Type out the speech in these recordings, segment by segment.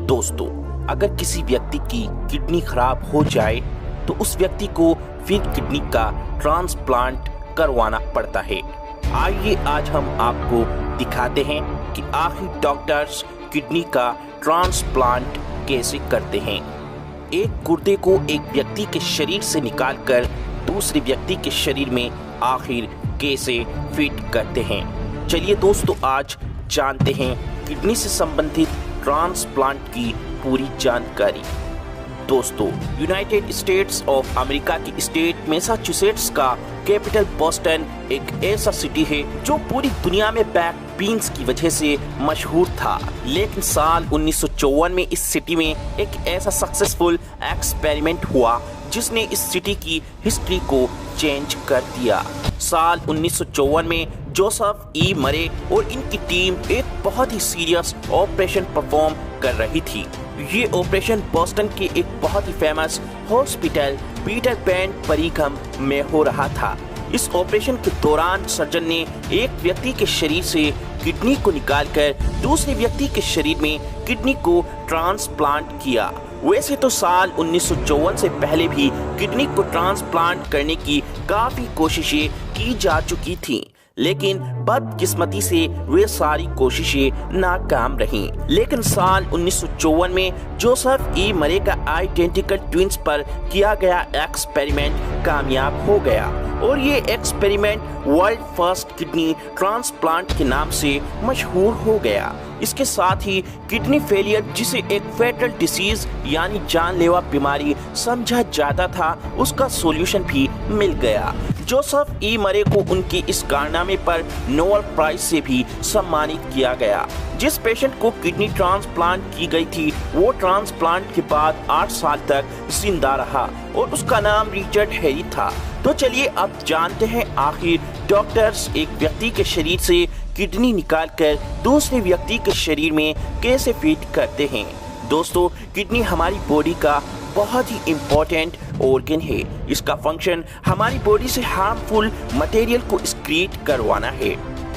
दोस्तों, अगर किसी व्यक्ति की किडनी खराब हो जाए तो उस व्यक्ति को फिर किडनी का ट्रांसप्लांट करवाना पड़ता है। आइए आज हम आपको दिखाते हैं कि आखिर डॉक्टर्स किडनी का ट्रांसप्लांट कैसे करते हैं। एक गुर्दे को एक व्यक्ति के शरीर से निकालकर दूसरे व्यक्ति के शरीर में आखिर कैसे फिट करते हैं। चलिए दोस्तों, आज जानते हैं किडनी से संबंधित ट्रांसप्लांट की पूरी जानकारी। दोस्तों, यूनाइटेड स्टेट्स ऑफ अमेरिका की स्टेट मैसाचुसेट्स का कैपिटल बोस्टन एक ऐसा सिटी है जो पूरी दुनिया में बैक पेन्स की वजह से मशहूर था। लेकिन साल 1954 में इस सिटी में एक ऐसा सक्सेसफुल एक्सपेरिमेंट हुआ जिसने इस सिटी की हिस्ट्री को चेंज कर दिया। साल 1954 में जोसेफ ई मरे और इनकी टीम एक बहुत ही सीरियस ऑपरेशन परफॉर्म कर रही थी। ये ऑपरेशन बोस्टन के एक बहुत ही फेमस हॉस्पिटल पीटर पैन परिघम में हो रहा था। इस ऑपरेशन के दौरान सर्जन ने एक व्यक्ति के शरीर से किडनी को निकालकर दूसरे व्यक्ति के शरीर में किडनी को ट्रांसप्लांट किया। वैसे तो साल 1954 से पहले भी किडनी को ट्रांसप्लांट करने की काफी कोशिशें की जा चुकी थीं, लेकिन बदकिस्मती से वे सारी कोशिशें नाकाम रहीं। लेकिन साल 1954 में जोसेफ ई मरे का आइडेंटिकल ट्विंस पर किया गया एक्सपेरिमेंट कामयाब हो गया और ये experiment world first kidney transplant के नाम से मशहूर हो गया। इसके साथ ही किडनी फेलियर, जिसे एक फेटल डिसीज यानी जानलेवा बीमारी समझा जाता था, उसका सॉल्यूशन भी मिल गया। जोसेफ ई मरे को उनके इस कारनामे पर नोबेल प्राइज से भी सम्मानित किया गया। जिस पेशेंट को किडनी ट्रांसप्लांट की गई थी वो ट्रांसप्लांट के बाद 8 साल तक जिंदा रहा और उसका नाम रिचर्ड हैरी था। तो चलिए अब जानते हैं आखिर डॉक्टर्स एक व्यक्ति के शरीर से किडनी निकालकर दूसरे व्यक्ति के शरीर में कैसे फिट करते हैं। दोस्तों, किडनी हमारी बॉडी का बहुत ही इम्पोर्टेंट ऑर्गन है। इसका फंक्शन हमारी बॉडी से हार्मफुल मटेरियल को एक्सक्रीट करवाना है।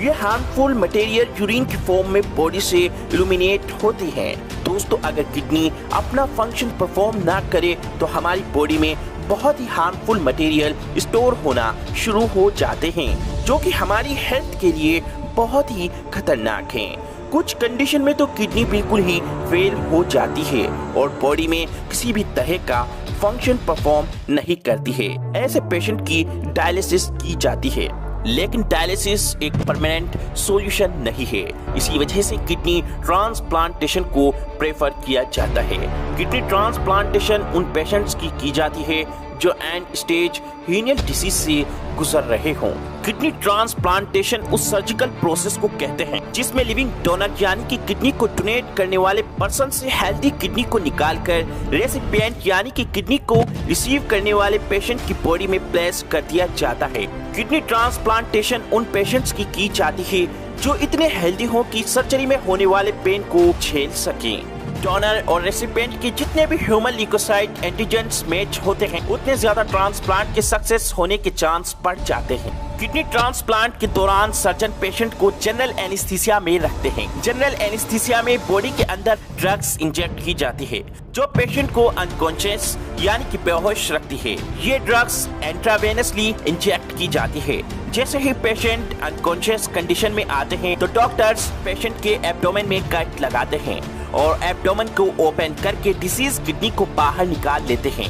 ये हार्मफुल मटेरियल यूरिन की फॉर्म में बॉडी से इल्यूमिनेट होती है। दोस्तों, अगर किडनी अपना फंक्शन परफॉर्म ना करे तो हमारी बॉडी में बहुत ही हार्मफुल मटेरियल स्टोर होना शुरू हो जाते हैं, जो कि हमारी हेल्थ के लिए बहुत ही खतरनाक हैं। कुछ कंडीशन में तो किडनी बिल्कुल ही फेल हो जाती है और बॉडी में किसी भी तरह का फंक्शन परफॉर्म नहीं करती है। ऐसे पेशेंट की डायलिसिस की जाती है, लेकिन डायलिसिस एक परमानेंट सॉल्यूशन नहीं है। इसी वजह से किडनी ट्रांसप्लांटेशन को प्रेफर किया जाता है। किडनी ट्रांसप्लांटेशन उन पेशेंट्स की जाती है जो एंड स्टेज रीनल डिसीज से गुजर रहे हों। किडनी ट्रांसप्लांटेशन उस सर्जिकल प्रोसेस को कहते हैं जिसमें लिविंग डोनर यानी कि किडनी को डोनेट करने वाले पर्सन से हेल्दी किडनी को निकालकर रेसिपिएंट यानी कि किडनी को रिसीव करने वाले पेशेंट की बॉडी में प्लेस कर दिया जाता है। किडनी ट्रांसप्लांटेशन उन पेशेंट्स की जाती है जो इतने हेल्दी हों कि सर्जरी में होने वाले पेन को झेल सकें। डोनर और रेसिपिएंट के जितने भी ह्यूमन ल्यूकोसाइट एंटीजेंस मैच होते हैं, उतने ज्यादा ट्रांसप्लांट के सक्सेस होने के चांस बढ़ जाते हैं। किडनी ट्रांसप्लांट के दौरान सर्जन पेशेंट को जनरल एनेस्थीसिया में रखते हैं। जनरल एनेस्थीसिया में बॉडी के अंदर ड्रग्स इंजेक्ट की जाती है जो पेशेंट को अनकॉन्शियस यानी कि बेहोश रखती है। ये ड्रग्स इंट्रावेनसली इंजेक्ट की जाती है। जैसे ही पेशेंट अनकॉन्शियस कंडीशन में आते हैं तो डॉक्टर्स पेशेंट के एब्डोमेन में कट लगाते हैं और एब्डोमेन को ओपन करके डिसीज किडनी को बाहर निकाल लेते हैं।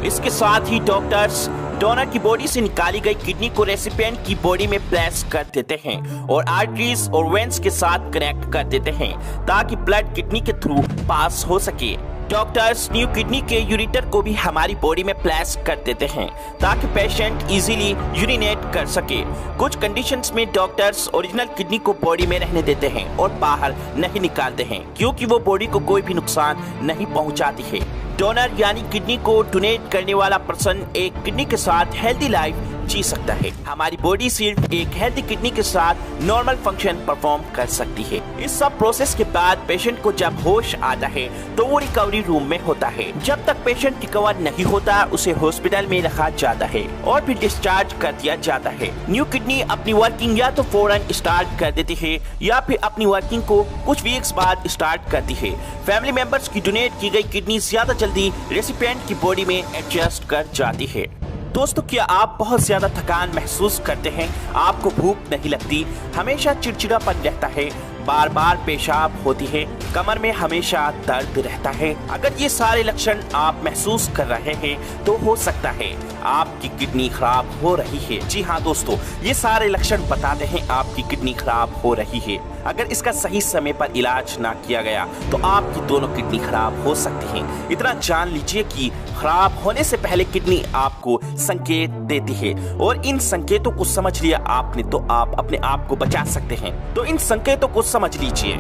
इसके साथ ही डॉक्टर्स डोनर की बॉडी से निकाली गई किडनी को रेसिपिएंट की बॉडी में प्लेस कर देते हैं और आर्टरीज और वेन्स के साथ कनेक्ट कर देते हैं ताकि ब्लड किडनी के थ्रू पास हो सके। डॉक्टर्स न्यू किडनी के यूरेटर को भी हमारी बॉडी में प्लेस कर देते हैं ताकि पेशेंट इजीली यूरिनेट कर सके। कुछ कंडीशंस में डॉक्टर्स ओरिजिनल किडनी को बॉडी में रहने देते हैं और बाहर नहीं निकालते हैं क्योंकि वो बॉडी को कोई भी नुकसान नहीं पहुंचाती है। डोनर यानी किडनी को डोनेट करने वाला पर्सन एक किडनी के साथ हेल्दी लाइफ जी सकता है। हमारी बॉडी सिर्फ एक हेल्दी किडनी के साथ नॉर्मल फंक्शन परफॉर्म कर सकती है। इस सब प्रोसेस के बाद पेशेंट को जब होश आता है तो वो रिकवरी रूम में होता है। जब तक पेशेंट रिकवर नहीं होता उसे हॉस्पिटल में रखा जाता है और फिर डिस्चार्ज कर दिया जाता है। न्यू किडनी अपनी वर्किंग या तो फौरन स्टार्ट कर देती है या फिर अपनी वर्किंग को कुछ वीक्स बाद स्टार्ट करती है। फैमिली मेंबर्स की डोनेट की गई किडनी ज्यादा जल्दी रेसिपिएंट की बॉडी में एडजस्ट कर जाती है। दोस्तों, क्या आप बहुत ज्यादा थकान महसूस करते हैं? आपको भूख नहीं लगती, हमेशा चिड़चिड़ापन रहता है, बार बार पेशाब होती है, कमर में हमेशा दर्द रहता है? अगर ये सारे लक्षण आप महसूस कर रहे हैं तो हो सकता है आपकी किडनी खराब हो रही है। जी हाँ दोस्तों, ये सारे लक्षण बताते हैं आपकी किडनी खराब हो रही है। अगर इसका सही समय पर इलाज ना किया गया तो आपकी दोनों किडनी खराब हो सकती हैं। इतना जान लीजिए कि खराब होने से पहले किडनी आपको संकेत देती है और इन संकेतों को समझ लिया आपने तो आप अपने आप को बचा सकते हैं। तो इन संकेतों को समझ लीजिए।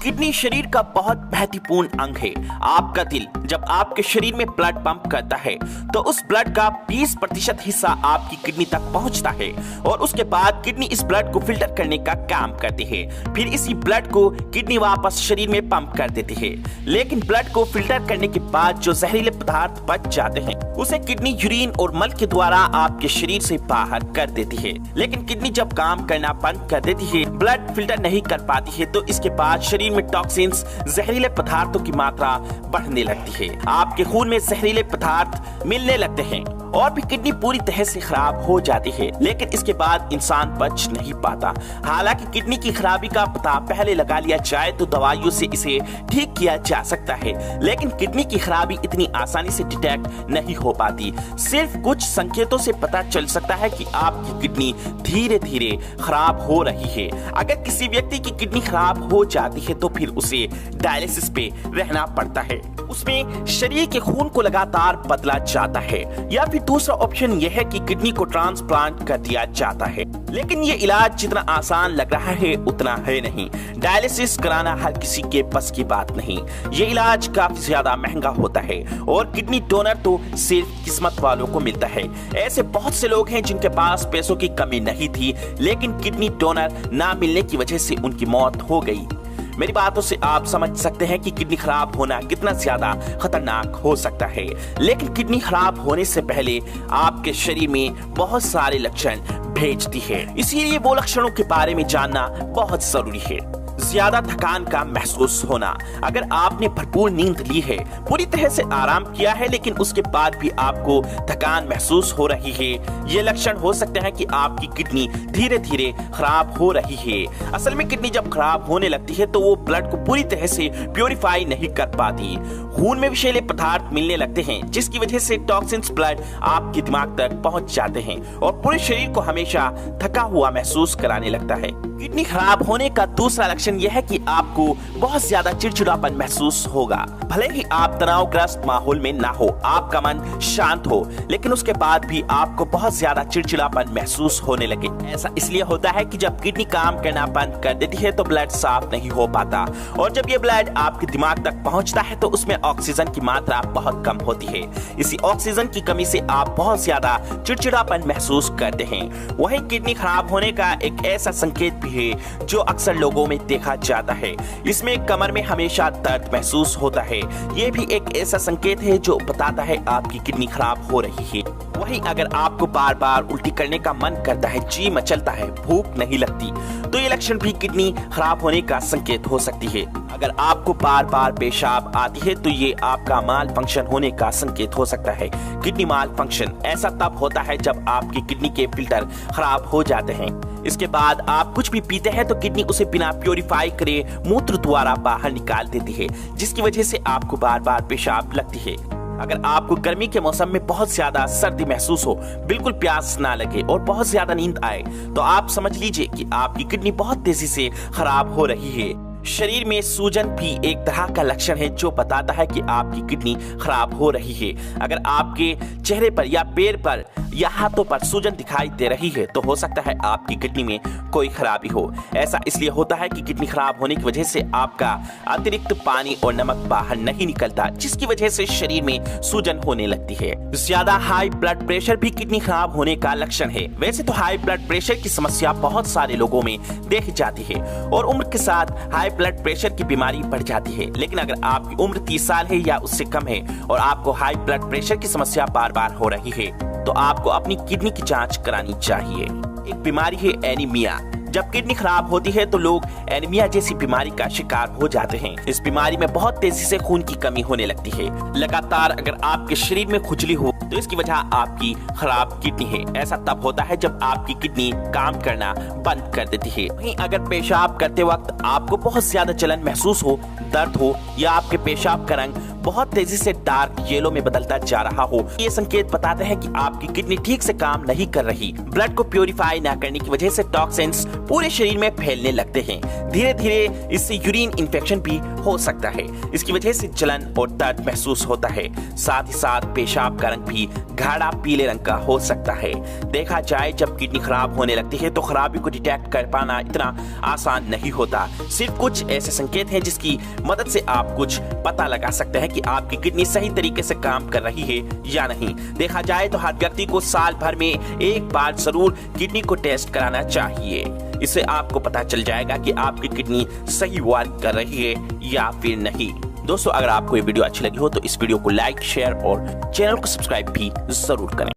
किडनी शरीर का बहुत महत्वपूर्ण अंग है। आपका दिल जब आपके शरीर में ब्लड पंप करता है तो उस ब्लड का 20% हिस्सा आपकी किडनी तक पहुंचता है और उसके बाद किडनी इस ब्लड को फिल्टर करने का काम करती है। फिर इसी ब्लड को किडनी वापस शरीर में पंप कर देती है। लेकिन ब्लड को फिल्टर करने के बाद जो जहरीले पदार्थ बच जाते हैं उसे किडनी यूरिन और मल के द्वारा आपके शरीर से बाहर कर देती है। लेकिन किडनी जब काम करना बंद कर देती है, ब्लड फिल्टर नहीं कर पाती है, तो इसके बाद शरीर में टॉक्सिन्स, जहरीले पदार्थों की मात्रा बढ़ने लगती है। आपके खून में जहरीले पदार्थ मिलने लगते हैं और भी किडनी पूरी तरह से खराब हो जाती है। लेकिन इसके बाद इंसान बच नहीं पाता। हालांकि किडनी की खराबी का पता पहले लगा लिया जाए तो दवाइयों से इसे ठीक किया जा सकता है, लेकिन किडनी की खराबी इतनी आसानी से डिटेक्ट नहीं हो पाती। सिर्फ कुछ संकेतों से पता चल सकता है कि आपकी किडनी धीरे धीरे खराब हो रही है। अगर किसी व्यक्ति की किडनी खराब हो जाती है तो फिर उसे डायलिसिस पे रहना पड़ता है। उसमें शरीर के खून को लगातार बदला जाता है, या फिर दूसरा ऑप्शन यह है कि किडनी को ट्रांसप्लांट कर दिया जाता है। लेकिन ये इलाज जितना आसान लग रहा है उतना है नहीं। डायलिसिस कराना हर किसी के बस की बात नहीं। ये इलाज काफी ज्यादा महंगा होता है और किडनी डोनर तो सिर्फ किस्मत वालों को मिलता है। ऐसे बहुत से लोग हैं जिनके पास पैसों की कमी नहीं थी, लेकिन किडनी डोनर ना मिलने की वजह से उनकी मौत हो गई। मेरी बातों से आप समझ सकते हैं कि किडनी खराब होना कितना ज्यादा खतरनाक हो सकता है। लेकिन किडनी खराब होने से पहले आपके शरीर में बहुत सारे लक्षण भेजती है, इसीलिए वो लक्षणों के बारे में जानना बहुत जरूरी है। ज्यादा थकान का महसूस होना। अगर आपने भरपूर नींद ली है, पूरी तरह से आराम किया है, लेकिन उसके बाद भी आपको थकान महसूस हो रही है, ये लक्षण हो सकते हैं कि आपकी किडनी धीरे धीरे खराब हो रही है। असल में किडनी जब खराब होने लगती है तो वो ब्लड को पूरी तरह से प्योरीफाई नहीं कर पाती। खून में विषैले पदार्थ मिलने लगते हैं, जिसकी वजह से टॉक्सिन्स ब्लड आपके दिमाग तक पहुंच जाते हैं और पूरे शरीर को हमेशा थका हुआ महसूस कराने लगता है। किडनी खराब होने का दूसरा लक्षण यह है कि आपको बहुत ज्यादा चिड़चिड़ापन महसूस होगा। भले ही आप तनावग्रस्त माहौल में ना हो, आपका मन शांत हो, लेकिन उसके बाद भी आपको बहुत ज्यादा चिड़चिड़ापन महसूस होने लगे। ऐसा इसलिए होता है कि जब किडनी काम करना बंद कर देती है तो ब्लड साफ नहीं हो पाता और जब ये ब्लड आपके दिमाग तक पहुंचता है तो उसमें ऑक्सीजन की मात्रा बहुत कम होती है। इसी ऑक्सीजन की कमी से आप बहुत ज्यादा चिड़चिड़ापन महसूस करते हैं। वही किडनी खराब होने का एक ऐसा संकेत भी है जो अक्सर लोगों में देखा जाता है। इसमें कमर में हमेशा दर्द महसूस होता है। ये भी एक ऐसा संकेत है जो बताता है आपकी किडनी खराब हो रही है। वहीं अगर आपको बार बार उल्टी करने का मन करता है, जी मचलता है, भूख नहीं लगती, तो ये लक्षण भी किडनी खराब होने का संकेत हो सकती है। अगर आपको बार बार पेशाब आती है तो ये आपका माल फंक्शन होने का संकेत हो सकता है। किडनी माल फंक्शन ऐसा तब होता है जब आपकी किडनी के फिल्टर खराब हो जाते हैं। इसके बाद आप कुछ भी पीते हैं तो किडनी उसे बिना प्योरीफाई करे मूत्र द्वारा बाहर निकाल देती है, जिसकी वजह से आपको बार बार पेशाब लगती है। अगर आपको गर्मी के मौसम में बहुत ज्यादा सर्दी महसूस हो, बिल्कुल प्यास ना लगे और बहुत ज्यादा नींद आए, तो आप समझ लीजिए कि आपकी किडनी बहुत तेजी से खराब हो रही है। शरीर में सूजन भी एक तरह का लक्षण है जो बताता है कि आपकी किडनी खराब हो रही है। अगर आपके चेहरे पर या पैर पर या हाथों पर सूजन दिखाई दे रही है तो हो सकता है आपकी किडनी में कोई खराबी हो। ऐसा इसलिए होता है कि किडनी खराब होने की वजह से आपका अतिरिक्त पानी और नमक बाहर नहीं निकलता, जिसकी वजह से शरीर में सूजन होने लगती है। ज्यादा हाई ब्लड प्रेशर भी किडनी खराब होने का लक्षण है। वैसे तो हाई ब्लड प्रेशर की समस्या बहुत सारे लोगों में देखी जाती है और उम्र के साथ हाई ब्लड प्रेशर की बीमारी बढ़ जाती है। लेकिन अगर आपकी उम्र 30 साल है या उससे कम है और आपको हाई ब्लड प्रेशर की समस्या बार बार हो रही है तो आपको अपनी किडनी की जांच करानी चाहिए। एक बीमारी है एनीमिया। जब किडनी खराब होती है तो लोग एनीमिया जैसी बीमारी का शिकार हो जाते हैं। इस बीमारी में बहुत तेजी से खून की कमी होने लगती है। लगातार अगर आपके शरीर में खुजली हो तो इसकी वजह आपकी खराब किडनी है। ऐसा तब होता है जब आपकी किडनी काम करना बंद कर देती है। वहीं अगर पेशाब करते वक्त आपको बहुत ज्यादा जलन महसूस हो, दर्द हो या आपके पेशाब का रंग बहुत तेजी से डार्क येलो में बदलता जा रहा हो, ये संकेत बताते हैं कि आपकी किडनी ठीक से काम नहीं कर रही। ब्लड को प्यूरिफाई न करने की वजह से टॉक्सिन्स पूरे शरीर में फैलने लगते हैं। धीरे धीरे इससे यूरिन इन्फेक्शन भी हो सकता है। इसकी वजह से जलन और दर्द महसूस होता है। साथ ही साथ पेशाब का रंग भी गाढ़ा पीले रंग का हो सकता है। देखा जाए जब किडनी खराब होने लगती है तो खराबी को डिटेक्ट कर पाना इतना आसान नहीं होता। सिर्फ कुछ ऐसे संकेत हैं जिसकी मदद से आप कुछ पता लगा सकते हैं कि आपकी किडनी सही तरीके से काम कर रही है या नहीं। देखा जाए तो हर व्यक्ति को साल भर में एक बार जरूर किडनी को टेस्ट कराना चाहिए। इससे आपको पता चल जाएगा कि आपकी किडनी सही वर्क कर रही है या फिर नहीं। दोस्तों, अगर आपको ये वीडियो अच्छी लगी हो तो इस वीडियो को लाइक, शेयर और चैनल को सब्सक्राइब भी जरूर करें।